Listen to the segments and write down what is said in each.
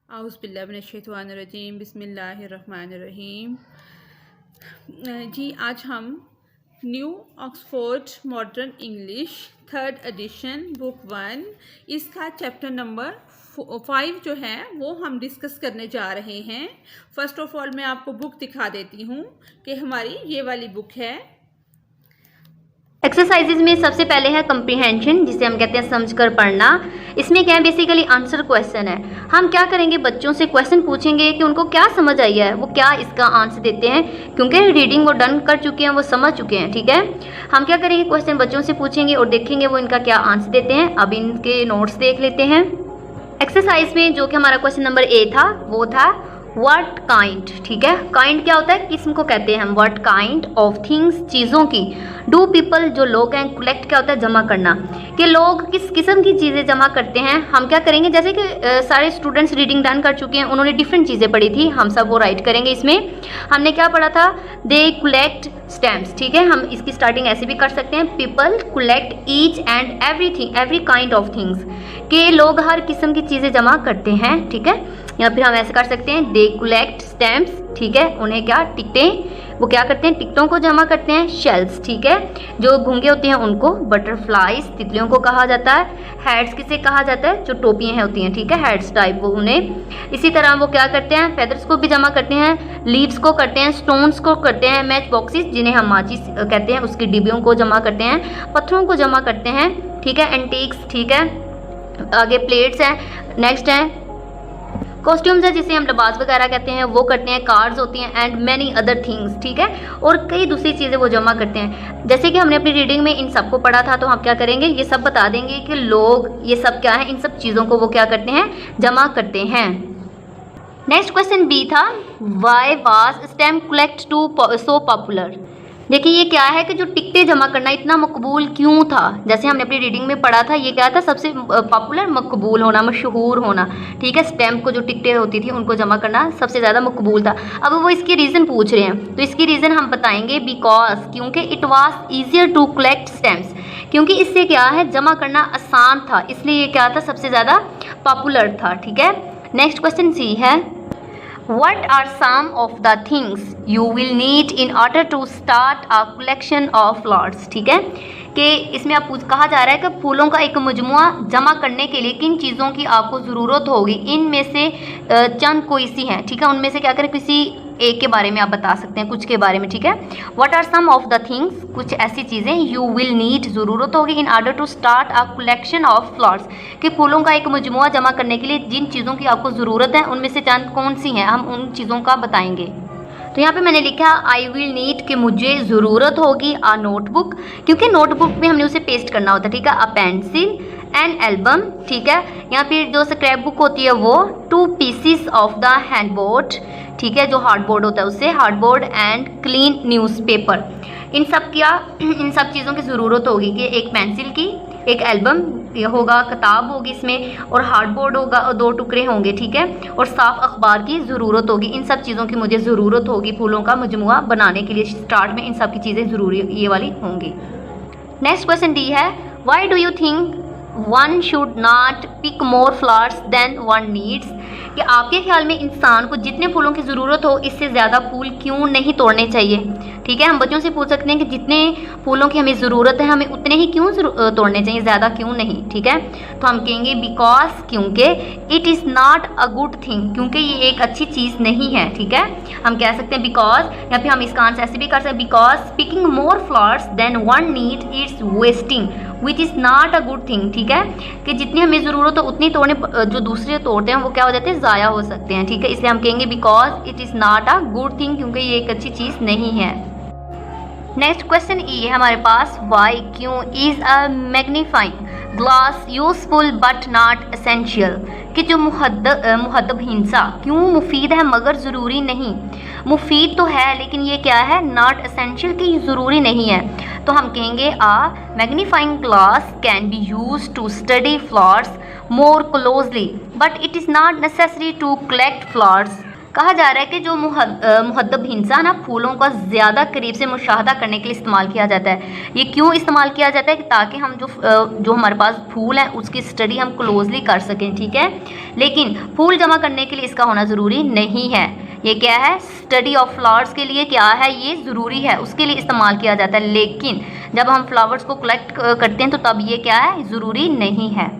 औज़ुबिल्लाहिमिनश्शैतानिर्रजीम बिस्मिल्लाहिर्रहमानिर्रहीम। जी आज हम new Oxford modern English 3rd addition book 1 इसका चैप्टर नंबर 5 जो है वो हम डिस्कस करने जा रहे हैं। फ़र्स्ट ऑफ ऑल मैं आपको बुक दिखा देती हूँ कि हमारी ये वाली बुक है। एक्सरसाइजेज में सबसे पहले है कंप्रीहेंशन, जिसे हम कहते हैं समझकर पढ़ना। इसमें क्या है, बेसिकली आंसर क्वेश्चन है। हम क्या करेंगे, बच्चों से क्वेश्चन पूछेंगे कि उनको क्या समझ आई है, वो क्या इसका आंसर देते हैं, क्योंकि रीडिंग वो डन कर चुके हैं, वो समझ चुके हैं। ठीक है, हम क्या करेंगे, क्वेश्चन बच्चों से पूछेंगे और देखेंगे वो इनका क्या आंसर देते हैं। अब इनके नोट्स देख लेते हैं। एक्सरसाइज में जो कि हमारा क्वेश्चन नंबर ए था वो था व्हाट काइंड। ठीक है, काइंड क्या होता है, किस्म को कहते हैं हम। व्हाट काइंड ऑफ थिंग्स, चीज़ों की। डू पीपल, जो लोग हैं। कलेक्ट क्या होता है, जमा करना, कि लोग किस किस्म की चीज़ें जमा करते हैं। हम क्या करेंगे, जैसे कि सारे स्टूडेंट्स रीडिंग डन कर चुके हैं, उन्होंने डिफरेंट चीज़ें पढ़ी थी, हम सब वो राइट करेंगे। इसमें हमने क्या पढ़ा था, दे कलेक्ट स्टैम्प्स। ठीक है, हम इसकी स्टार्टिंग ऐसे भी कर सकते हैं, people collect each and everything, every kind of things, के लोग हर किस्म की चीज़ें जमा करते हैं। ठीक है, या फिर हम ऐसे कर सकते हैं, दे कलेक्ट स्टैम्प्स। ठीक है, उन्हें क्या, टिकटें, वो क्या करते हैं, टिकटों को जमा करते हैं। शेल्स, ठीक है, जो घोंगे होते हैं उनको। बटरफ्लाइज, तितलियों को कहा जाता है। हेड्स किसे कहा जाता है, जो टोपियाँ होती हैं। ठीक है, हेड्स टाइप वो उन्हें। इसी तरह वो क्या करते हैं, फेदर्स को भी जमा करते हैं, लीव्स को करते हैं, स्टोन्स को करते हैं, मैच बॉक्सेस जिन्हें हम माचिस कहते हैं उसकी डिब्बियों को जमा करते हैं, पत्थरों को जमा करते हैं। ठीक है, एंटीक्स। ठीक है, आगे प्लेट्स हैं। नेक्स्ट है कॉस्ट्यूम्स है, जिसे हम लिबास वगैरह कहते हैं, वो करते हैं। कार्ड्स होती हैं एंड मैनी अदर थिंग्स। ठीक है, और कई दूसरी चीज़ें वो जमा करते हैं। जैसे कि हमने अपनी रीडिंग में इन सब को पढ़ा था, तो हम क्या करेंगे, ये सब बता देंगे कि लोग ये सब क्या है, इन सब चीज़ों को वो क्या करते हैं, जमा करते हैं। नेक्स्ट क्वेश्चन बी था, why was stamp collect to so popular. देखिए ये क्या है कि जो टिकटें जमा करना इतना मकबूल क्यों था। जैसे हमने अपनी रीडिंग में पढ़ा था, ये क्या था, सबसे पॉपुलर, मकबूल होना, मशहूर होना। ठीक है, स्टैम्प को, जो टिकटें होती थी उनको जमा करना सबसे ज़्यादा मकबूल था। अब वो इसकी रीज़न पूछ रहे हैं, तो इसकी रीज़न हम बताएंगे, बिकॉज, क्योंकि it was easier to collect stamps, क्योंकि इससे क्या है, जमा करना आसान था, इसलिए ये क्या था, सबसे ज़्यादा पॉपुलर था। ठीक है, नेक्स्ट क्वेश्चन सी है, What are some of the things you will need in order to start a collection of flowers? ठीक है, कि इसमें आप कहा जा रहा है कि फूलों का एक मजमुआ जमा करने के लिए किन चीज़ों की आपको ज़रूरत होगी। इनमें से चंद कोई सी हैं। ठीक है, उनमें से क्या करें, किसी एक के बारे में आप बता सकते हैं, कुछ के बारे में। ठीक है, what are some of the things, कुछ ऐसी चीज़ें, यू विल नीड, ज़रूरत होगी, in order to start a collection of flowers, कि फूलों का एक मजमुआ जमा करने के लिए जिन चीज़ों की आपको ज़रूरत है उनमें से चंद कौन सी हैं, हम उन चीज़ों का बताएंगे। तो यहाँ पे मैंने लिखा आई विल नीड, कि मुझे ज़रूरत होगी, आ नोटबुक, क्योंकि नोटबुक में हमने उसे पेस्ट करना होता है। ठीक है, अ पेंसिल, एन एल्बम। ठीक है, या फिर जो स्क्रैप बुक होती है वो, 2 पीसीस ऑफ द हैंडबोर्ड। ठीक है, जो हार्डबोर्ड होता है उससे, हार्डबोर्ड एंड क्लीन न्यूज़पेपर। इन सब चीज़ों की ज़रूरत होगी, कि एक पेंसिल की, एक एल्बम होगा, किताब होगी इसमें, और हार्डबोर्ड होगा, और 2 टुकड़े होंगे। ठीक है, और साफ़ अखबार की ज़रूरत होगी। इन सब चीज़ों की मुझे ज़रूरत होगी फूलों का मजमुआ बनाने के लिए। स्टार्ट में इन सब की चीज़ें ज़रूरी ये वाली होंगी। नेक्स्ट क्वेश्चन डी है, why do you think one should not pick more flowers than one needs, कि आपके ख्याल में इंसान को जितने फूलों की ज़रूरत हो इससे ज़्यादा फूल क्यों नहीं तोड़ने चाहिए। ठीक है, हम बच्चों से पूछ सकते हैं कि जितने फूलों की हमें ज़रूरत है हमें उतने ही क्यों तोड़ने चाहिए, ज़्यादा क्यों नहीं। ठीक है, तो हम कहेंगे बिकॉज, क्योंकि, it is not a good thing, क्योंकि ये एक अच्छी चीज़ नहीं है। ठीक है, हम कह सकते हैं बिकॉज, या फिर हम इसका आंसर ऐसे भी कर सकते हैं, because picking more flowers than one need it's wasting which is not a good thing. ठीक है, कि जितनी हमें ज़रूरत हो उतनी तोड़ने, जो दूसरे तोड़ते हैं वो क्या हो जाते हैं, ज़ाया हो सकते हैं। ठीक है, इसलिए हम कहेंगे because it is not a good thing, क्योंकि ये एक अच्छी चीज़ नहीं है। नेक्स्ट क्वेश्चन ई है हमारे पास, वाई, क्यों, is a magnifying glass useful but not essential, कि जो मुहद्दब हिंसा क्यों मुफीद है मगर ज़रूरी नहीं। मुफीद तो है लेकिन ये क्या है, नॉट एसेंशियल, कि ज़रूरी नहीं है। तो हम कहेंगे a magnifying glass can be use to study flowers more closely but it is not necessary to collect flowers. कहा जा रहा है कि जो मुहद्दब हिंसा ना फूलों का ज़्यादा करीब से मुशाहदा करने के लिए इस्तेमाल किया जाता है। ये क्यों इस्तेमाल किया जाता है? कि ताकि हम जो हमारे पास फूल है उसकी स्टडी हम क्लोजली कर सकें, ठीक है। लेकिन फूल जमा करने के लिए इसका होना ज़रूरी नहीं है। ये क्या है? स्टडी ऑफ फ्लावर्स के लिए क्या है? ये ज़रूरी है, उसके लिए इस्तेमाल किया जाता है। लेकिन जब हम फ्लावर्स को कलेक्ट करते हैं तो तब ये क्या है? ज़रूरी नहीं है।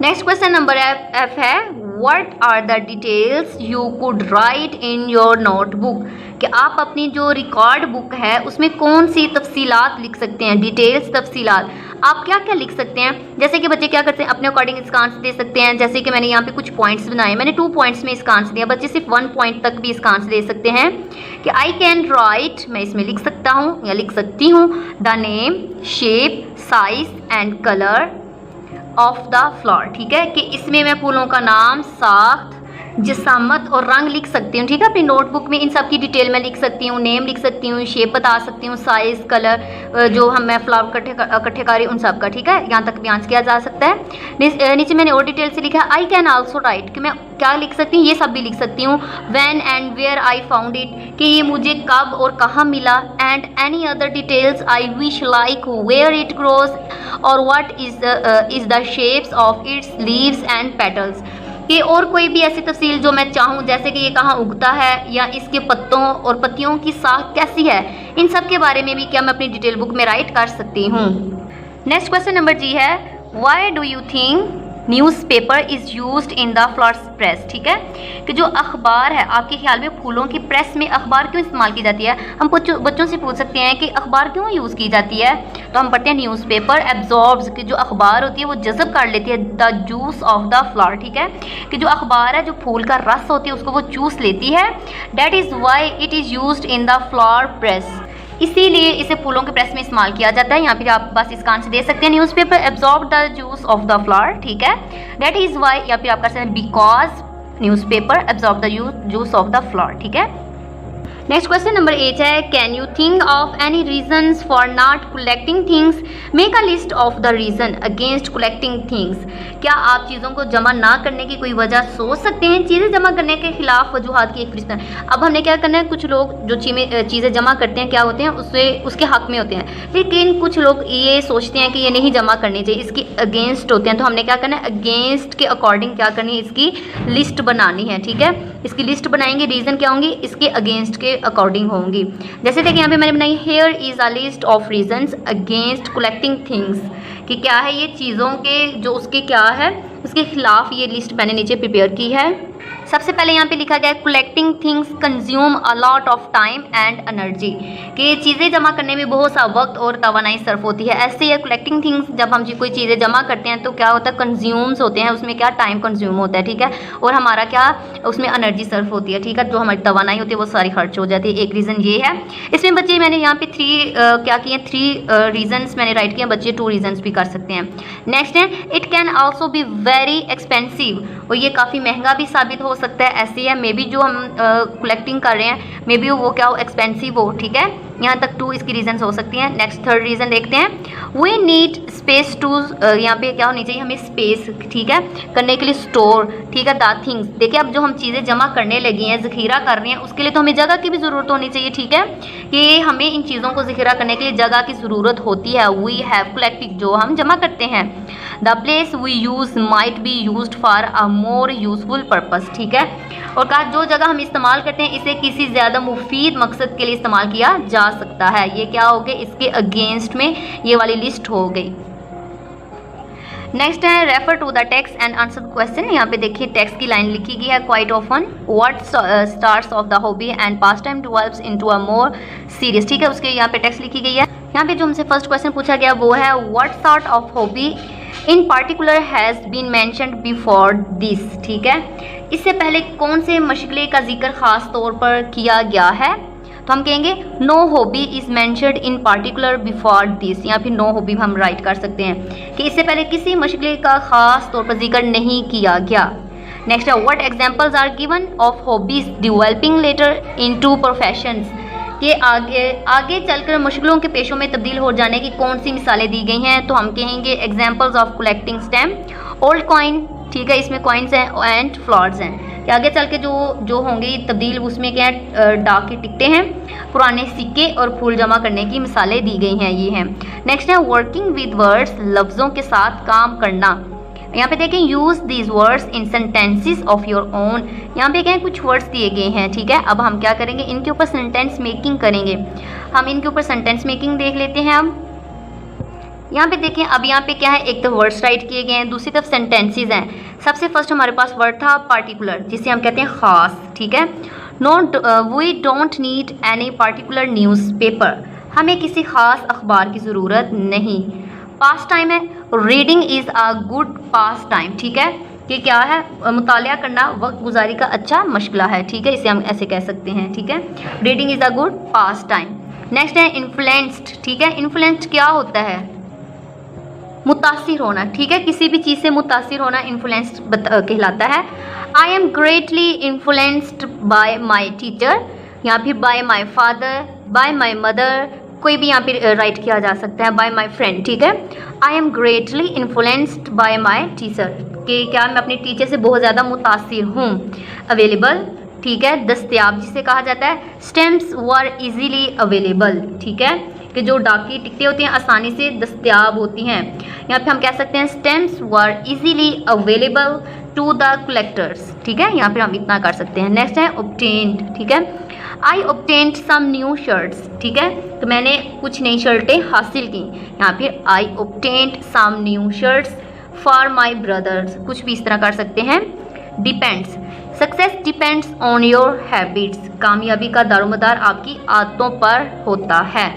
नेक्स्ट क्वेश्चन नंबर F है, what are the details you could write in your notebook? कि आप अपनी जो रिकॉर्ड बुक है उसमें कौन सी तफसीलात लिख सकते हैं? डिटेल्स, तफसीलात, आप क्या क्या लिख सकते हैं? जैसे कि बच्चे क्या करते हैं, अपने अकॉर्डिंग इसका आंसर दे सकते हैं। जैसे कि मैंने यहाँ पे कुछ पॉइंट्स बनाए, मैंने 2 पॉइंट्स में इसका आंसर दिया। बच्चे सिर्फ 1 पॉइंट तक भी इसका आंसर दे सकते हैं। कि आई कैन राइट, मैं इसमें लिख सकता हूँ या लिख सकती हूँ, the name, shape, size and colour of the flower, ठीक है। कि इसमें मैं फूलों का नाम, साख्त, जिसामत और रंग लिख सकती हूँ, ठीक है। अपनी नोटबुक में इन सब की डिटेल मैं लिख सकती हूँ, नेम लिख सकती हूँ, शेप बता सकती हूँ, साइज़, कलर, जो मैं फ्लावर इकट्ठे कर रही हूँ उन सब का, ठीक है। यहाँ तक भी आंसर किया जा सकता है। नीचे मैंने और डिटेल से लिखा है, आई कैन आल्सो राइट, कि मैं क्या लिख सकती हूँ, ये सब भी लिख सकती हूँ। When and where I found it, कि ये मुझे कब और कहाँ मिला। And any other details I wish like where it grows और what is the shapes of its leaves and petals. कि और कोई भी ऐसी तफसील जो मैं चाहूँ, जैसे कि ये कहाँ उगता है या इसके पत्तों और पत्तियों की साख कैसी है, इन सब के बारे में भी क्या मैं अपनी डिटेल बुक में राइट कर सकती हूँ। नेक्स्ट क्वेश्चन नंबर जी है, why do you think newspaper is used in the flowers press, ठीक है। कि जो अखबार है, आपके ख्याल में फूलों की प्रेस में अखबार क्यों इस्तेमाल की जाती है? हम बच्चों से पूछ सकते हैं कि अखबार क्यों यूज़ की जाती है, तो हम पढ़ते हैं न्यूज़पेपर एब्जॉर्ब्स, कि जो अखबार होती है वो जज़ब कर लेती है the juice of the flower, ठीक है। कि जो अखबार है, जो फूल का रस होती है उसको वो चूस लेती है। That is why it is used in the flower press, इसीलिए इसे फूलों के प्रेस में इस्तेमाल किया जाता है। यहाँ फिर आप बस इसका आंसर दे सकते हैं, newspaper absorb the juice of the flower, ठीक है। दैट इज़ वाई, या फिर आप कर सकते हैं because newspaper absorb the juice of the flower, ठीक है। नेक्स्ट क्वेश्चन नंबर 8 है, can you think of any reasons for not collecting things, make a list of the reason against collecting things. क्या आप चीज़ों को जमा ना करने की कोई वजह सोच सकते हैं? चीज़ें जमा करने के खिलाफ वजूहात की एक फहरिस्त है। अब हमने क्या करना है, कुछ लोग जो चीज़ें जमा करते हैं क्या होते हैं, उसके हक में होते हैं। लेकिन कुछ लोग ये सोचते हैं कि ये नहीं जमा करनी चाहिए, इसकी अगेंस्ट होते हैं। तो हमने क्या करना है, अगेंस्ट के अकॉर्डिंग क्या करनी है, इसकी लिस्ट बनानी है, ठीक है। इसकी लिस्ट बनाएंगे, रीज़न क्या होंगी, इसके अगेंस्ट के अकॉर्डिंग होंगी। जैसे देखिए यहाँ पे मैंने बनाई, here is a list of reasons against collecting things. कि क्या है, ये चीज़ों के जो उसके क्या है, उसके खिलाफ ये लिस्ट मैंने नीचे प्रिपेयर की है। सबसे पहले यहाँ पे लिखा गया है, collecting things consume a lot of time and energy. कि चीज़ें जमा करने में बहुत सा वक्त और तवानाई सर्फ होती है। ऐसे ही कलेक्टिंग थिंग्स, जब हम कोई चीज़ें जमा करते हैं तो क्या होता है, कंज्यूम्स होते हैं, उसमें क्या टाइम कंज्यूम होता है, ठीक है। और हमारा क्या, उसमें एनर्जी सर्फ होती है, ठीक है। जो हमारी तवानाई होती है वो सारी खर्च हो जाती है। एक रीज़न ये है। इसमें बच्चे मैंने यहाँ पे 3 रीजन्स मैंने राइट किए, बच्चे 2 रीजन्स भी कर सकते हैं। नेक्स्ट है, it can also be very expensive, और ये काफ़ी महंगा भी साबित हो सकता है। ऐसी है, मे बी जो हम कलेक्टिंग कर रहे हैं मे बी वो क्या हो, एक्सपेंसिव हो, ठीक है। यहाँ तक 2 इसकी रीजन्स हो सकती हैं। नेक्स्ट 3rd रीज़न देखते हैं, वी नीड स्पेस टू, यहाँ पे क्या होनी चाहिए, हमें स्पेस, ठीक है, करने के लिए स्टोर, ठीक है, द थिंग्स। देखिए अब जो हम चीज़ें जमा करने लगी हैं, ज़ख़ीरा कर रहे हैं, उसके लिए तो हमें जगह की भी ज़रूरत होनी चाहिए, ठीक है। कि हमें इन चीज़ों को ज़ख़ीरा करने के लिए जगह की ज़रूरत होती है। वी हैव कलेक्टेड, जो हम जमा करते हैं। The place we use might be used for a more useful purpose, ठीक है। और कहा जो जगह हम इस्तेमाल करते हैं इसे किसी ज़्यादा मुफीद मकसद के लिए इस्तेमाल किया जा सकता है। ये क्या हो गया, इसके अगेंस्ट में ये वाली लिस्ट हो गई। नेक्स्ट है, refer to the text and answer the question. यहाँ पे देखिए टेक्स्ट की लाइन लिखी गई है, quite often what starts off the hobby and pastime develops into a more serious, ठीक है। उसके यहाँ पे टेक्स्ट लिखी गई है। यहाँ पे जो हमसे फर्स्ट क्वेश्चन पूछा गया वो है, what sort of hobby in particular has been mentioned before this, ठीक है। इससे पहले कौन से मशगले का जिक्र ख़ास तौर पर किया गया है, तो हम कहेंगे no hobby is mentioned in particular before this, या फिर नो हॉबी हम राइट कर सकते हैं कि इससे पहले किसी मशगले का ख़ास तौर पर जिक्र नहीं किया गया। नेक्स्ट है, what examples are given of hobbies developing later into professions, कि आगे चलकर मशगलों के पेशों में तब्दील हो जाने की कौन सी मिसालें दी गई हैं, तो हम कहेंगे examples of collecting stamp, old coin, ठीक है, इसमें कॉइन्स हैं एंड फ्लावर्स हैं। कि आगे चल के जो होंगे तब्दील उसमें क्या है, डाक के टिकटे हैं, पुराने सिक्के और फूल जमा करने की मिसालें दी गई हैं, ये हैं। नेक्स्ट है वर्किंग विद वर्ड्स, लफ्ज़ों के साथ काम करना। यहाँ पे देखें use these words in sentences of your own. यहाँ पे क्या है, कुछ वर्ड्स दिए गए हैं, ठीक है। अब हम क्या करेंगे, इनके ऊपर सेंटेंस मेकिंग करेंगे। हम इनके ऊपर सेंटेंस मेकिंग देख लेते हैं। अब यहाँ पे देखें, अब यहाँ पे क्या है, एक तो वर्ड्स राइट किए गए हैं, दूसरी तरफ सेंटेंसेस हैं। सबसे फर्स्ट हमारे पास वर्ड था पार्टिकुलर, जिसे हम कहते हैं ख़ास, ठीक है। We don't need any particular newspaper, हमें किसी ख़ास अखबार की ज़रूरत नहीं। पास्ट टाइम है, reading is a good pastime, ठीक है, कि क्या है, मुतालिया करना वक्त गुजारी का अच्छा मशगला है, ठीक है, इसे हम ऐसे कह सकते हैं, ठीक है। Reading is a good past time. Next है इन्फ्लुएंस्ड, ठीक है। इन्फ्लुएंस्ड क्या होता है, मुतासिर होना, ठीक है, किसी भी चीज़ से मुतासिर होना इन्फ्लुएंस्ड कहलाता है। I am greatly influenced by my teacher, या फिर bye my father, bye my mother, कोई भी यहाँ पे राइट किया जा सकता है, बाय माई फ्रेंड, ठीक है। I am greatly influenced by my teacher, कि क्या मैं अपने टीचर से बहुत ज़्यादा मुतासिर हूँ। अवेलेबल, ठीक है, दस्तयाब जिसे कहा जाता है। स्टैम्प्स वर इजीली अवेलेबल, ठीक है, कि जो डाक की टिकटें होती हैं आसानी से दस्तयाब होती हैं। यहाँ पे हम कह सकते हैं stamps were easily available to the collectors, ठीक है, यहाँ पे हम इतना कर सकते हैं। नेक्स्ट है ऑब्टेन्ड, ठीक है। आई ऑब्टेन्ड सम न्यू शर्ट्स, ठीक है, तो मैंने कुछ नई शर्टें हासिल की। यहाँ पे I obtained some new shirts for my brothers, कुछ भी इस तरह कर सकते हैं। Depends, success depends on your habits, कामयाबी का दारोमदार आपकी आदतों पर होता है।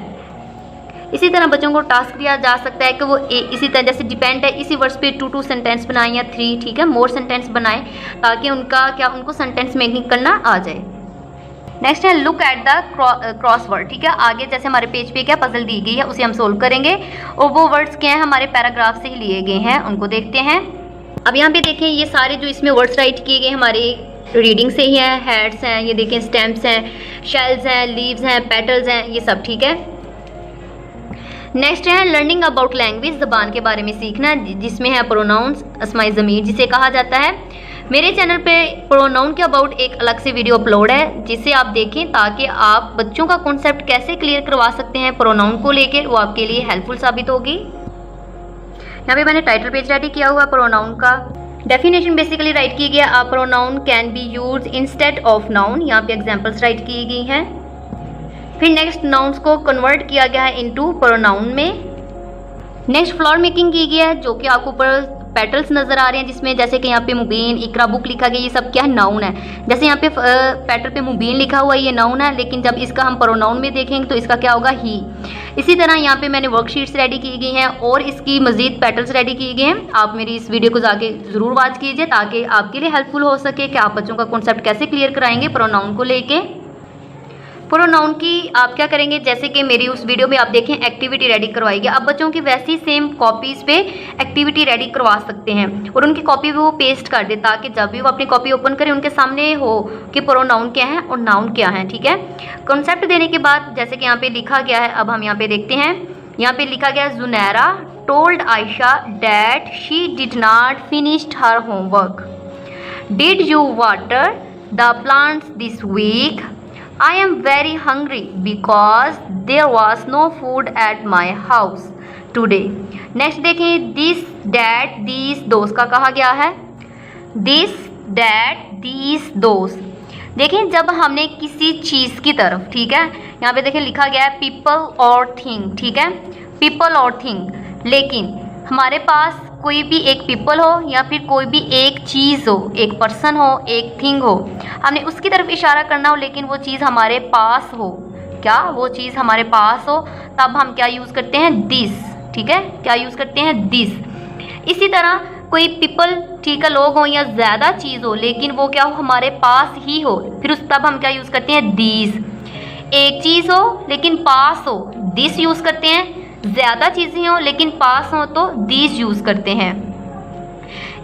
इसी तरह बच्चों को टास्क दिया जा सकता है कि वो इसी तरह जैसे डिपेंड है, इसी वर्ड्स पे 2 सेंटेंस बनाएं या 3, ठीक है, मोर सेंटेंस बनाएं, ताकि उनको सेंटेंस मेकिंग करना आ जाए। नेक्स्ट है लुक एट द क्रॉसवर्ड, ठीक है, आगे जैसे हमारे पेज पे क्या पजल दी गई है उसे हम सोल्व करेंगे, और वो वर्ड्स क्या हैं हमारे पैराग्राफ से ही लिए गए हैं, उनको देखते हैं। अब यहाँ पे देखें, ये सारे जो इसमें वर्ड्स राइट किए गए हमारे रीडिंग से ही हैं। हेड्स हैं, ये देखें, स्टेम्प्स हैं, शेल्स हैं, लीव्स हैं, पेटल्स हैं, ये सब, ठीक है। नेक्स्ट है लर्निंग अबाउट लैंग्वेज, ज़बान के बारे में सीखना, जिसमें है प्रोनाउंस, अस्माए ज़मीर जिसे कहा जाता है। मेरे चैनल पे प्रोनाउन के अबाउट एक अलग से वीडियो अपलोड है, जिसे आप देखें, ताकि आप बच्चों का कॉन्सेप्ट कैसे क्लियर करवा सकते हैं प्रोनाउन को लेकर, वो आपके लिए हेल्पफुल साबित होगी। यहाँ पे मैंने टाइटल पेज रेडी किया हुआ प्रोनाउन का। डेफिनेशन बेसिकली राइट की गया, a pronoun can be used instead of noun, यहाँ पे एग्जांपल्स राइट की गई हैं। फिर नेक्स्ट नाउन्स को कन्वर्ट किया गया है इनटू प्रोनाउन में। नेक्स्ट फ्लावर मेकिंग की गई है, जो कि आपको ऊपर पेटल्स नज़र आ रहे हैं, जिसमें जैसे कि यहाँ पे मुबीन, इकरा, बुक लिखा गया, ये सब क्या है, नाउन है। जैसे यहाँ पे पेटल पे मुबीन लिखा हुआ है, ये नाउन है, लेकिन जब इसका हम प्रोनाउन में देखेंगे तो इसका क्या होगा, ही। इसी तरह यहाँ पे मैंने वर्कशीट्स रेडी की गई हैं और इसकी मजीद पेटल्स रेडी किए गए हैं। आप मेरी इस वीडियो को जाके ज़रूर वॉच कीजिए, ताकि आपके लिए हेल्पफुल हो सके कि आप बच्चों का कॉन्सेप्ट कैसे क्लियर कराएंगे प्रोनाउन को लेके। प्रोनाउन की आप क्या करेंगे, जैसे कि मेरी उस वीडियो में आप देखें एक्टिविटी रेडी करवाई गई, आप बच्चों की वैसी सेम कॉपीज़ पे एक्टिविटी रेडी करवा सकते हैं और उनकी कॉपी वो पेस्ट कर दे, ताकि जब भी वो अपनी कॉपी ओपन करें उनके सामने हो कि प्रोनाउन क्या है और नाउन क्या है, ठीक है। कॉन्सेप्ट देने के बाद जैसे कि यहाँ पे लिखा गया है, अब हम यहाँ पे देखते हैं। यहाँ पे लिखा गया Junaira told Ayesha that she did not finished her homework. Did you water the plants this week? I am very hungry because there was no food at my house today. Next देखें, this, that, these, those का कहा गया है। this, that, these, those। देखें, जब हमने किसी चीज़ की तरफ, ठीक है, यहाँ पे देखें लिखा गया है people or thing, ठीक है, people or thing, लेकिन हमारे पास कोई भी एक पीपल हो या फिर कोई भी एक चीज़ हो, एक पर्सन हो, एक थिंग हो, हमने उसकी तरफ इशारा करना हो, लेकिन वो चीज़ हमारे पास हो, क्या वो चीज़ हमारे पास हो, तब हम क्या यूज़ करते हैं, दिस, ठीक है, क्या यूज़ करते हैं, दिस। इसी तरह कोई पीपल, ठीक है, लोग हो या ज़्यादा चीज़ हो, लेकिन वो क्या हो, हमारे पास ही हो, फिर उस तब हम क्या यूज़ करते हैं, दीस। एक चीज़ हो लेकिन पास हो, दिस यूज़ करते हैं। ज़्यादा चीज़ें हो लेकिन पास हो तो दीज यूज़ करते हैं।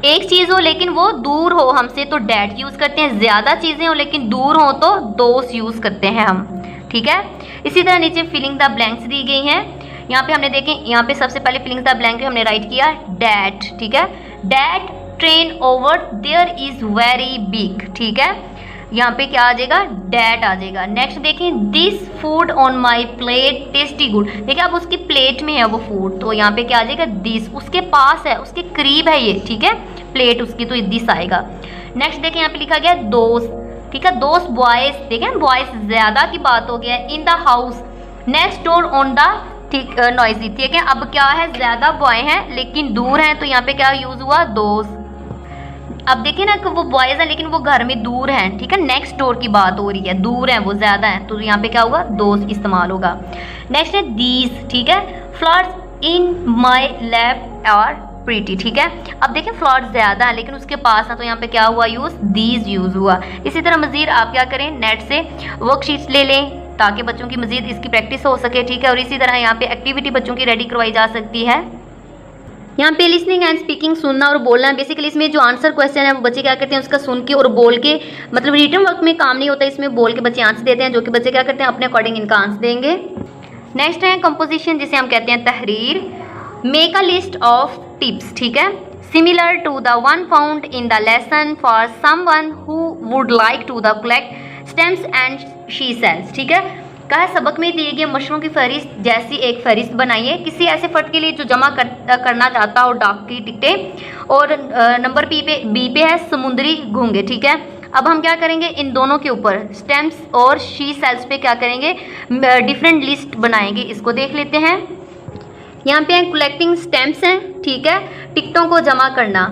एक चीज़ हो लेकिन वो दूर हो हमसे तो डैट यूज़ करते हैं। ज़्यादा चीज़ें हो लेकिन दूर हो तो दोस यूज़ करते हैं हम, ठीक है। इसी तरह नीचे फिलिंग द ब्लैंक्स दी गई हैं। यहाँ पे हमने देखें, यहाँ पे सबसे पहले फिलिंग द ब्लैंक हमने राइट किया डैट, ठीक है। That train over there is very big, ठीक है, यहाँ पे क्या आ जाएगा, डैट आ जाएगा। नेक्स्ट देखें, this food on my plate tasty good, देखिए अब उसकी प्लेट में है वो फूड, तो यहाँ पे क्या आ जाएगा, दिस, उसके पास है, उसके करीब है ये, ठीक है, प्लेट उसकी, तो दिस आएगा। नेक्स्ट देखें, यहाँ पे लिखा गया दोस्त, ठीक है, दोस्त बॉयज, देखें बॉयज ज्यादा की बात हो गया, in the house next door on the, ठीक, नॉइजी, ठीक है, अब क्या है, ज्यादा बॉय हैं लेकिन दूर हैं, तो यहाँ पे क्या यूज हुआ, दोस्त। अब देखिए ना कि वो बॉयज हैं लेकिन वो घर में दूर हैं, ठीक है, नेक्स्ट डोर की बात हो रही है, दूर हैं वो ज्यादा हैं, तो यहाँ पे क्या होगा, दोस्त इस्तेमाल होगा। नेक्स्ट है दीज, ठीक है, flowers in my lap are pretty, ठीक है, अब देखिए फ्लावर्स ज्यादा है लेकिन उसके पास है, तो यहाँ पे क्या हुआ, यूज, दीज यूज हुआ। इसी तरह मजीद आप क्या करें, नेट से वर्कशीट्स ले लें ताकि बच्चों की मजीद इसकी प्रैक्टिस हो सके, ठीक है, और इसी तरह यहाँ पे एक्टिविटी बच्चों की रेडी करवाई जा सकती है। यहाँ पे लिसनिंग एंड स्पीकिंग, सुनना और बोलना, बेसिकली इसमें जो आंसर क्वेश्चन है वो बच्चे क्या करते हैं, उसका सुन के और बोल के, मतलब रिटन वर्क में काम नहीं होता, इसमें बोल के बच्चे आंसर देते हैं, जो कि बच्चे क्या करते हैं, अपने अकॉर्डिंग इनका आंसर देंगे। नेक्स्ट है कंपोजिशन, जिसे हम कहते हैं तहरीर। Make a list of tips, ठीक है, similar to the one found in the lesson for someone who would like to the collect stamps and sea shells, ठीक है, कहा सबक में दिए गए मशरूम की फहरिस्त जैसी एक फहरिस्त बनाइए किसी ऐसे फर्द के लिए जो जमा करना चाहता हो डाक की टिकटें, और नंबर बी पे है समुद्री घोंगे, ठीक है। अब हम क्या करेंगे, इन दोनों के ऊपर स्टेम्स और शी सेल्स पे क्या करेंगे, डिफरेंट लिस्ट बनाएंगे, इसको देख लेते हैं। यहाँ पे कलेक्टिंग स्टैम्प्स हैं, ठीक है, टिकटों को जमा करना।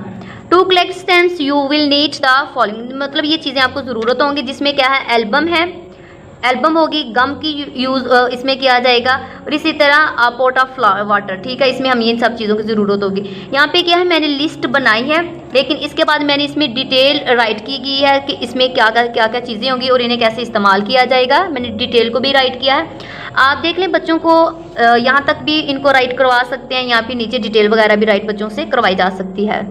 To collect stamps you will need the following, मतलब ये चीज़ें आपको ज़रूरत होंगी, जिसमें क्या है, एल्बम है, एल्बम होगी, गम की यूज़ इसमें किया जाएगा, और इसी तरह पॉट ऑफ वाटर, ठीक है, इसमें हम इन सब चीज़ों की ज़रूरत होगी। यहाँ पे क्या है, मैंने लिस्ट बनाई है लेकिन इसके बाद मैंने इसमें डिटेल राइट की गई है कि इसमें क्या क्या चीज़ें होंगी और इन्हें कैसे इस्तेमाल किया जाएगा, मैंने डिटेल को भी राइट किया है। आप देख लें, बच्चों को यहाँ तक भी इनको राइट करवा सकते हैं, यहाँ पे नीचे डिटेल वगैरह भी राइट बच्चों से करवाई जा सकती है।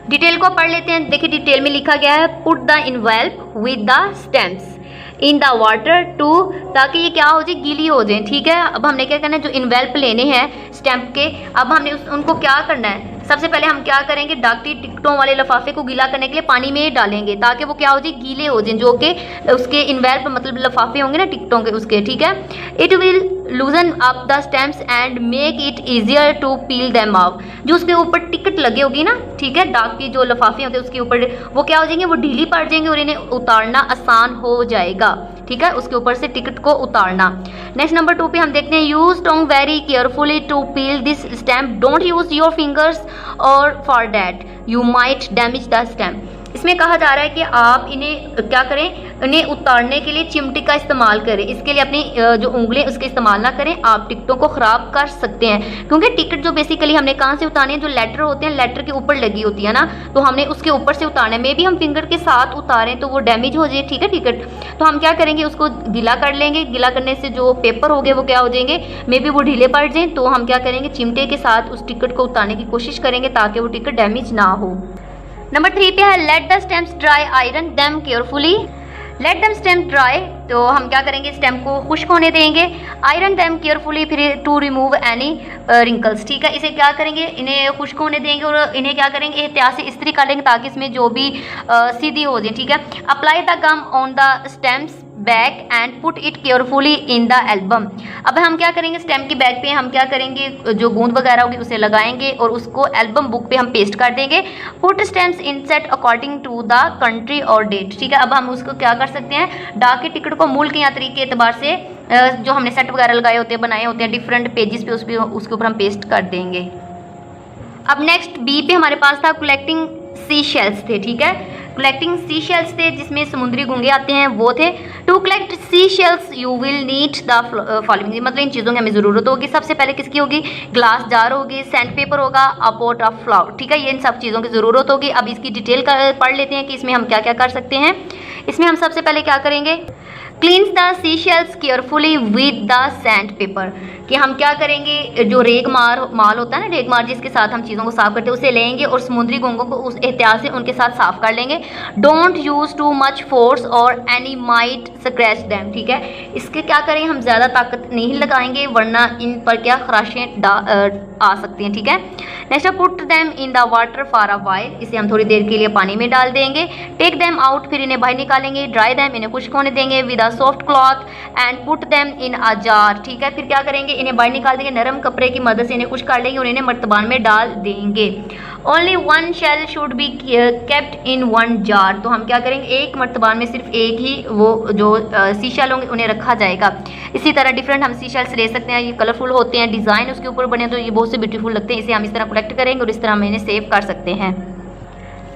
डिटेल को पढ़ लेते हैं। देखिए डिटेल में लिखा गया है, put the envelope with the stamps in the water too, ताकि ये क्या हो जाए, गीली हो जाए, ठीक है। अब हमने क्या करना है, जो इनवेल्प लेने हैं स्टैम्प के, अब हमने उनको क्या करना है, सबसे पहले हम क्या करेंगे, डाक की टिकटों वाले लिफाफे को गीला करने के लिए पानी में डालेंगे ताकि वो क्या हो जाए, गीले हो जाए, जो कि उसके इनवेल्प मतलब लिफाफे होंगे ना टिकटों के उसके, ठीक है। It will loosen up the stamps and make it easier to peel them off, जो उसके ऊपर टिकट लगे होगी ना, ठीक है, डाक की जो लिफाफे होते हैं उसके ऊपर वो क्या हो जाएंगे, वो ढीली पड़ जाएंगे और इन्हें उतारना आसान हो जाएगा, ठीक है, उसके ऊपर से टिकट को उतारना। नेक्स्ट नंबर 2 पे हम देखते हैं, use tong very carefully to peel this stamp, don't use your fingers और for that you might damage the stamp. इसमें कहा जा रहा है कि आप इन्हें क्या करें, इन्हें उतारने के लिए चिमटी का इस्तेमाल करें, इसके लिए अपनी जो उंगलियां उसके इस्तेमाल ना करें, आप टिकटों को ख़राब कर सकते हैं, क्योंकि टिकट जो बेसिकली हमने कहाँ से उतारने हैं, जो लेटर होते हैं लेटर के ऊपर लगी होती है ना, तो हमने उसके ऊपर से उतारने में भी हम फिंगर के साथ उतारें तो वो डैमेज हो जाए, ठीक है, टिकट, तो हम क्या करेंगे, उसको गीला कर लेंगे, गीला करने से जो पेपर हो गए वो क्या हो जाएंगे, मे बी वो ढीले पड़ जाएँ, तो हम क्या करेंगे, चिमटे के साथ उस टिकट को उतारने की कोशिश करेंगे ताकि वो टिकट डैमेज ना हो। नंबर 3 पे है, let the stamps dry, iron them carefully, let them stamp dry, तो हम क्या करेंगे, स्टैम्प को खुश्क होने देंगे, आयरन देम केयरफुली फिर टू रिमूव एनी रिंकल्स, ठीक है, इसे क्या करेंगे, इन्हें खुश्क होने देंगे और इन्हें क्या करेंगे, एहतियात से इस्त्री कर लेंगे ताकि इसमें जो भी सीधी हो जाए, ठीक है। Apply the gum on the stamps back and put it carefully in the album, अब हम क्या करेंगे, स्टैम्प की बैक पे हम क्या करेंगे, जो गूंद वगैरह होगी उसे लगाएंगे और उसको एल्बम बुक पे हम पेस्ट कर देंगे। Put stamps in set according to the country और डेट, ठीक है। अब हम उसको क्या कर सकते हैं, डाक के टिकट को मुल्क या तरीके के एतबार से जो हमने सेट वगैरह लगाए होते हैं, बनाए होते हैं डिफरेंट पेजेस पे, उसके ऊपर हम पेस्ट कर देंगे। अब नेक्स्ट बी पे हमारे पास था, कलेक्टिंग सी शेल्स थे, ठीक है, कलेक्टिंग सी शेल्स थे जिसमें समुद्री घोंगे आते हैं वो थे। To collect sea shells you will need the following, मतलब इन चीज़ों की हमें ज़रूरत होगी। सबसे पहले किसकी होगी, ग्लास जार होगी, सैंड पेपर होगा, अ पॉट ऑफ फ्लावर, ठीक है, ये इन सब चीज़ों की ज़रूरत होगी। अब इसकी डिटेल पढ़ लेते हैं कि इसमें हम क्या क्या कर सकते हैं। इसमें हम सबसे पहले क्या करेंगे, cleans the sea shells carefully with the sand paper, कि हम क्या करेंगे, जो रेगमार माल होता है ना, रेगमार जिसके साथ हम चीज़ों को साफ करते हैं, उसे लेंगे और समुद्री घोंघों को उस एहतियात से उनके साथ साफ कर लेंगे। Don't use too much force और एनी माइट स्क्रैच दैम, ठीक है। इसके क्या करेंगे, हम ज़्यादा ताकत नहीं लगाएंगे वरना इन पर क्या खराशें आ सकती हैं, ठीक है। Next put them in the water for a while, इसे हम थोड़ी देर के लिए पानी में डाल देंगे। टेक दैम आउट, फिर इन्हें बाहर निकालेंगे। ड्राई दैम, इन्हें खुश्क होने देंगे with a soft cloth and put them in a jar, ठीक है। फिर क्या करेंगे, इन्हें बाहर निकाल देंगे, नरम कपड़े की मदद से इन्हें खुश्क कर लेंगे और इन्हें मर्तबान में डाल देंगे। Only one shell should be kept in one jar, तो हम क्या करेंगे, एक मर्तबान में सिर्फ एक ही वो जो सी शेल होंगे उन्हें रखा जाएगा। इसी तरह डिफरेंट हम सी शेल्स ले सकते हैं, ये कलरफुल होते हैं, डिज़ाइन उसके ऊपर बने तो ये बहुत से ब्यूटीफुल लगते हैं। इसे हम इस तरह कलेक्ट करेंगे और इस तरह हम इन्हें सेव कर सकते हैं।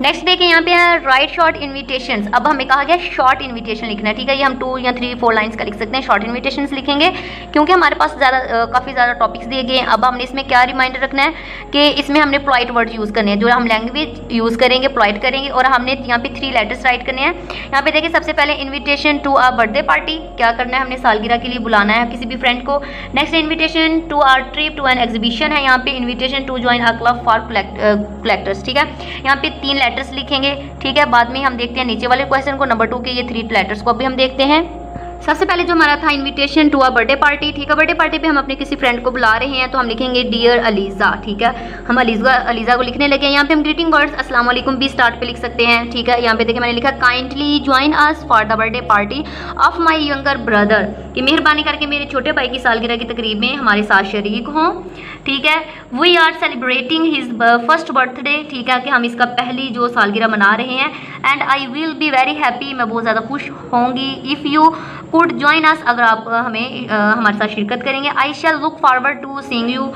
नेक्स्ट देखिए यहाँ पे है राइट शॉर्ट इन्विटेशंस। अब हमें कहा गया शॉर्ट इन्विटेशन लिखना है, ठीक है। ये हम 2 या 3 4 लाइंस का लिख सकते हैं, शॉर्ट इन्विटेशंस लिखेंगे क्योंकि हमारे पास काफ़ी ज़्यादा टॉपिक्स दिए गए हैं। अब हमने इसमें क्या रिमाइंडर रखना है कि इसमें हमने पोलाइट वर्ड यूज़ करने हैं, जो हम लैंग्वेज यूज़ करेंगे पोलाइट करेंगे, और हमने यहाँ पे 3 लेटर्स राइट करने हैं। यहाँ पे देखिए सबसे पहले invitation to a birthday party, क्या करना है, हमने सालगिरह के लिए बुलाना है किसी भी फ्रेंड को। Next invitation to a trip to an exhibition है, यहाँ पे invitation to join a club for collectors, ठीक है। यहाँ पे 3 लेटर्स लिखेंगे, ठीक है। बाद में हम देखते हैं नीचे वाले क्वेश्चन को, नंबर 2 के ये 3 लेटर्स को अभी हम देखते हैं। सबसे पहले जो हमारा था invitation to a birthday party, ठीक है। बर्थडे पार्टी पे हम अपने किसी फ्रेंड को बुला रहे हैं तो हम लिखेंगे डियर अलीज़ा, ठीक है। हम अलीज़ा को लिखने लगे। यहाँ पे हम ग्रीटिंग वर्ड्स अस्सलाम वालेकुम भी स्टार्ट पे लिख सकते हैं, ठीक है। यहाँ पे देखिए मैंने लिखा kindly join us for the birthday party of my younger brother, कि मेहरबानी करके मेरे छोटे भाई की सालगिरह की तकरीब में हमारे साथ शरीक हों, ठीक है। We are celebrating his first birthday, ठीक है, कि हम इसका पहली जो सालगिरह मना रहे हैं। And I will be very happy, मैं बहुत ज़्यादा खुश होंगी, if you could join us, अगर आप हमारे साथ शिरकत करेंगे। I shall look forward to seeing you,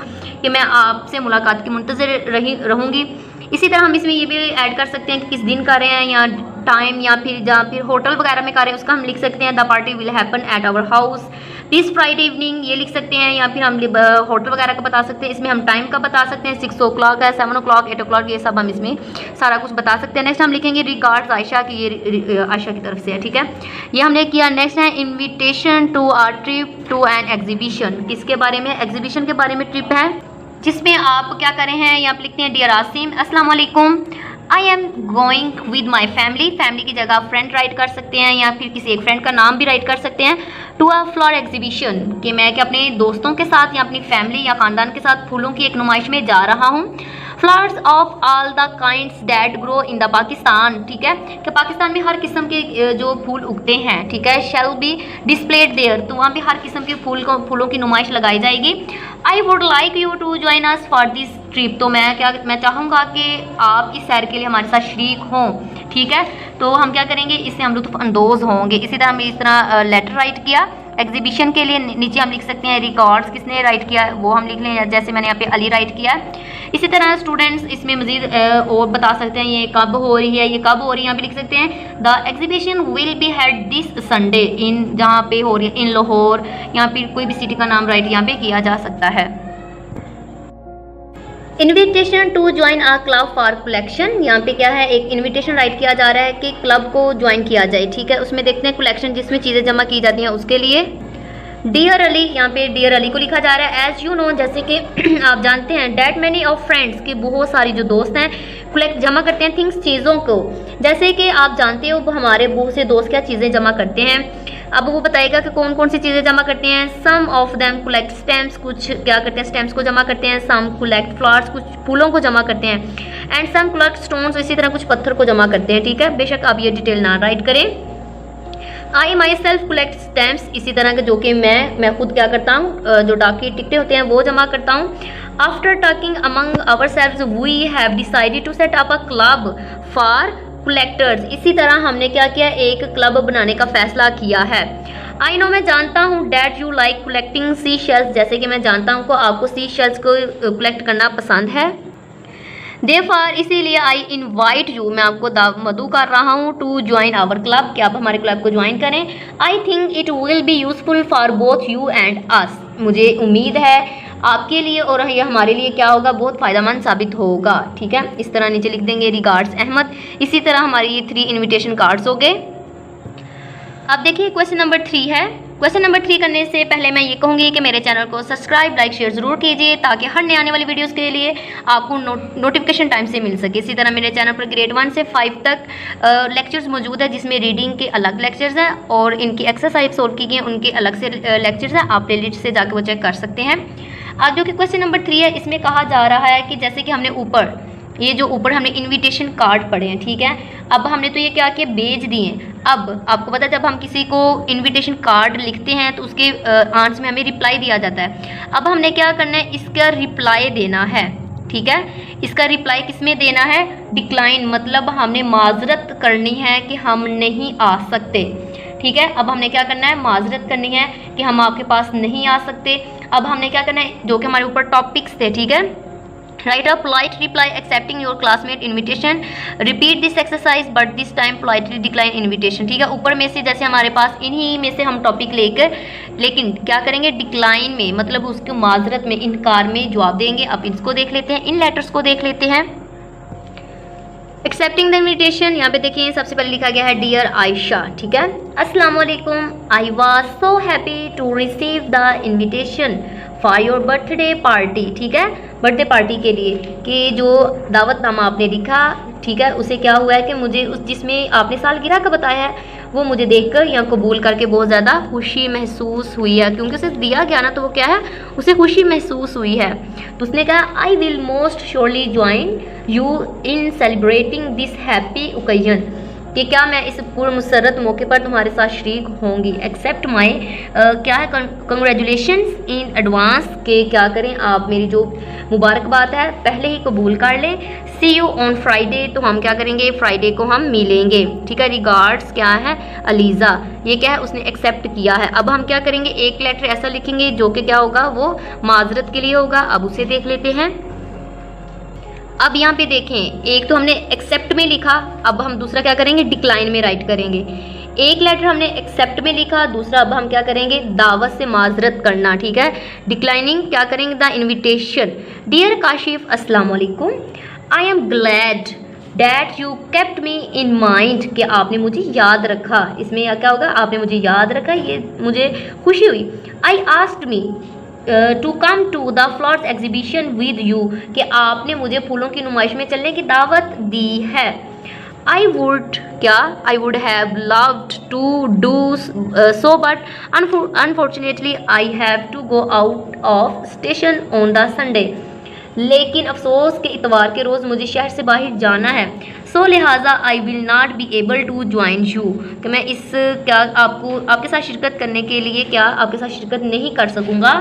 कि मैं आपसे मुलाकात की मुंतज़िर रहूँगी। इसी तरह हम इसमें ये भी ऐड कर सकते हैं कि किस दिन कर रहे हैं या टाइम, या फिर होटल वगैरह में कर रहे हैं उसका हम लिख सकते हैं the party will happen at our house this Friday evening, ये लिख सकते हैं। या फिर हम होटल वगैरह का बता सकते हैं, इसमें हम टाइम का बता सकते हैं, 6 o'clock है, 7 o'clock, 8 o'clock, ये सब हम इसमें सारा कुछ बता सकते हैं। नेक्स्ट हम लिखेंगे रिगार्ड्स आयशा, की ये आयशा की तरफ से है, ठीक है, ये हमने किया। नेक्स्ट है invitation to a trip to an exhibition, किसके बारे में, एग्जीबिशन के बारे में ट्रिप है, जिसमें आप क्या कर रहे हैं, यहाँ पे लिखते हैं डियर आसिम अस्सलाम वालेकुम, I am going with my family, family की जगह फ्रेंड राइट कर सकते हैं या फिर किसी एक फ्रेंड का नाम भी राइट कर सकते हैं। टू अ फ्लावर एग्जीबिशन, कि मैं क्या अपने दोस्तों के साथ या अपनी फैमिली या ख़ानदान के साथ फूलों की एक नुमाइश में जा रहा हूँ। Flowers of all the kinds that grow in the Pakistan, ठीक है, कि पाकिस्तान में हर किस्म के जो फूल उगते हैं, ठीक है, शैल बी डिस्प्लेड देयर, तो वहाँ पे हर किस्म के फूलों की नुमाइश लगाई जाएगी। I would like you to join us for this trip, तो मैं चाहूँगा कि आप इस सैर के लिए हमारे साथ शरीक हों, ठीक है। तो हम क्या करेंगे, इससे हम लुत्फ़ अंदोज़ होंगे। इसी तरह हमने इस तरह लेटर राइट किया एग्जीबिशन के लिए। नीचे हम लिख सकते हैं रिकॉर्ड्स, किसने राइट किया वो हम लिख लें, जैसे मैंने यहाँ पे अली राइट किया। इसी तरह स्टूडेंट्स इसमें मज़ीद और बता सकते हैं ये कब हो रही है, ये कब हो रही है, यहाँ पे लिख सकते हैं the exhibition will be had this Sunday in, जहाँ पे हो रही है इन लाहौर, या फिर कोई भी सिटी का नाम राइट यहाँ पे किया जा सकता है। Invitation to join a club for collection, यहाँ पे क्या है, एक इन्विटेशन राइट किया जा रहा है कि क्लब को ज्वाइन किया जाए, ठीक है। उसमें देखते हैं कलेक्शन जिसमें चीज़ें जमा की जाती हैं उसके लिए। डियर अली, यहाँ पे डियर अली को लिखा जा रहा है। एज यू नो, जैसे कि आप जानते हैं, डैट मैनी ऑफ फ्रेंड्स, की बहुत सारी जो दोस्त हैं कलेक्ट जमा करते हैं थिंग्स, चीज़ों को। जैसे कि आप जानते हो हमारे बहुत से दोस्त क्या चीज़ें जमा करते हैं, अब वो बताएगा कि कौन कौन सी चीज़ें जमा करते हैं। सम ऑफ देम कलेक्ट स्टैम्प्स, कुछ क्या करते हैं स्टैम्प्स को जमा करते हैं। सम कलेक्ट फ्लावर्स, कुछ फूलों को जमा करते हैं। एंड सम कलेक्ट स्टोन्स, इसी तरह कुछ पत्थर को जमा करते हैं, ठीक है। बेशक आप ये डिटेल ना राइट करें। आई माई सेल्फ कलेक्ट स्टैम्प्स, इसी तरह के जो कि मैं खुद क्या करता हूँ, जो डाक की टिकटें होते हैं वो जमा करता हूँ। After talking among ourselves we have decided to set up a club for collectors, इसी तरह हमने क्या किया, एक क्लब बनाने का फैसला किया है। आई नो, मैं जानता हूँ, that you like collecting sea shells, जैसे कि मैं जानता हूँ को आपको सी शेल्स को कलेक्ट करना पसंद है। देयरफॉर, इसीलिए आई इनवाइट यू, मैं आपको मदऊ कर रहा हूँ, टू ज्वाइन आवर क्लब, कि आप हमारे क्लब को ज्वाइन करें। I think it will be useful for both you and us, मुझे उम्मीद है आपके लिए और ये हमारे लिए क्या होगा, बहुत फ़ायदेमंद साबित होगा, ठीक है। इस तरह नीचे लिख देंगे रिगार्ड्स अहमद। इसी तरह हमारी ये 3 इन्विटेशन कार्ड्स हो गए। अब देखिए क्वेश्चन नंबर 3 है। क्वेश्चन नंबर 3 करने से पहले मैं ये कहूँगी कि मेरे चैनल को सब्सक्राइब, लाइक, शेयर ज़रूर कीजिए ताकि हर नए आने वाली वीडियोस के लिए आपको नोटिफिकेशन टाइम से मिल सके। इसी तरह मेरे चैनल पर ग्रेड 1 से 5 तक लेक्चर्स मौजूद है, जिसमें रीडिंग के अलग लेक्चर्स हैं और इनकी एक्सरसाइज सोल्व की गई हैं उनके अलग से लेक्चर्स हैं। आप प्लेलिस्ट से जाकर वो चेक कर सकते हैं। आज जो कि क्वेश्चन नंबर 3 है, इसमें कहा जा रहा है कि जैसे कि हमने ऊपर हमने इनविटेशन कार्ड पढ़े हैं, ठीक है। अब हमने तो ये क्या किया, भेज दिए। अब आपको पता है जब हम किसी को इनविटेशन कार्ड लिखते हैं तो उसके आंसर में हमें रिप्लाई दिया जाता है। अब हमने क्या करना है, इसका रिप्लाई देना है, ठीक है। इसका रिप्लाई किस में देना है, डिक्लाइन, मतलब हमने माजरत करनी है कि हम नहीं आ सकते, ठीक है। अब हमने क्या करना है, माजरत करनी है कि हम आपके पास नहीं आ सकते। अब हमने क्या करना है, जो कि हमारे ऊपर टॉपिक्स थे, ठीक है। Write a polite reply accepting your classmate invitation. Repeat this exercise but this time politely decline invitation. ठीक है, ऊपर में से जैसे हमारे पास इन्हीं में से हम टॉपिक लेकर, लेकिन क्या करेंगे, डिक्लाइन में, मतलब उसको माजरत में, इनकार में जवाब देंगे। अब इसको देख लेते हैं, इन लेटर्स को देख लेते हैं। एक्सेप्टिंग द इन्विटेशन, यहाँ पे देखिए सबसे पहले लिखा गया है डियर आयशा, ठीक है। अस्सलाम वालेकुम, I was so happy to receive the invitation for your birthday party, ठीक है, बर्थडे पार्टी के लिए कि जो दावतनामा आपने लिखा, ठीक है, उसे क्या हुआ है कि मुझे उस जिसमें आपने सालगिरह का बताया है वो मुझे देखकर या कबूल करके बहुत ज़्यादा खुशी महसूस हुई है, क्योंकि उसे दिया गया ना, तो वो क्या है, उसे खुशी महसूस हुई है। तो उसने कहा I will most surely join you in celebrating this happy occasion, कि क्या मैं इस पुरमसरत मौके पर तुम्हारे साथ शरीक होंगी। एक्सेप्ट माई क्या है, कंग्रेचुलेशंस इन एडवांस, के क्या करें, आप मेरी जो मुबारकबाद है पहले ही कबूल कर लें। सी यू ऑन फ्राइडे, तो हम क्या करेंगे, फ्राइडे को हम मिलेंगे, ठीक है। रिगार्ड्स क्या है, अलीज़ा, ये क्या है, उसने एक्सेप्ट किया है। अब हम क्या करेंगे, एक लेटर ऐसा लिखेंगे जो कि क्या होगा, वो माजरत के लिए होगा। अब उसे देख लेते हैं। अब यहाँ पे देखें, एक तो हमने एक्सेप्ट में लिखा, अब हम दूसरा क्या करेंगे, डिक्लाइन में राइट करेंगे। एक लेटर हमने एक्सेप्ट में लिखा, दूसरा अब हम क्या करेंगे, दावत से माजरत करना, ठीक है। डिक्लाइनिंग क्या करेंगे, द इन्विटेशन। डियर काशिफ, अस्सलाम वालेकुम, I am glad that you kept me in mind, कि आपने मुझे याद रखा। इसमें क्या होगा, आपने मुझे याद रखा, ये मुझे खुशी हुई। I asked me to come to the flowers exhibition with you, कि आपने मुझे फूलों की नुमाइश में चलने की दावत दी है। I would have loved to do so but unfortunately I have to go out of station on the Sunday, लेकिन अफसोस के इतवार के रोज़ मुझे शहर से बाहर जाना है। सो लिहाजा I will not be able to join you, कि मैं इस क्या आपके साथ शिरकत करने के लिए क्या आपके साथ शिरकत नहीं कर सकूँगा।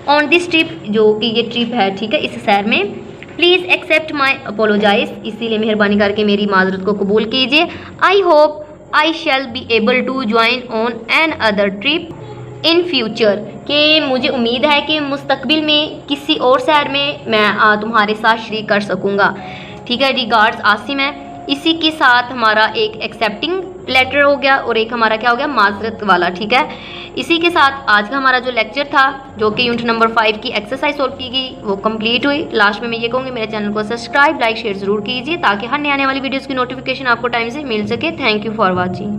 ऑन दिस ट्रिप, जो कि ये ट्रिप है, ठीक है, इस सैर में। प्लीज़ एक्सेप्ट माई अपोलोजाइज, इसीलिए मेहरबानी करके मेरी माजरत को कबूल कीजिए। I hope I shall be able to join on another trip in future, कि मुझे उम्मीद है कि मुस्तकबिल में किसी और सैर में मैं तुम्हारे साथ शरीक कर सकूँगा, ठीक है। रिगार्ड्स आसिम है। इसी के साथ हमारा एक एक्सेप्टिंग लेटर हो गया और एक हमारा क्या हो गया, माजरत वाला, ठीक है। इसी के साथ आज का हमारा जो लेक्चर था, जो कि यूनिट नंबर 5 की एक्सरसाइज सोल्व की गई, वो कंप्लीट हुई। लास्ट में मैं ये कहूँगी, मेरे चैनल को सब्सक्राइब, लाइक, शेयर ज़रूर कीजिए ताकि हर नए आने वाली वीडियोज़ की नोटिफिकेशन आपको टाइम से मिल सके। Thank you for watching.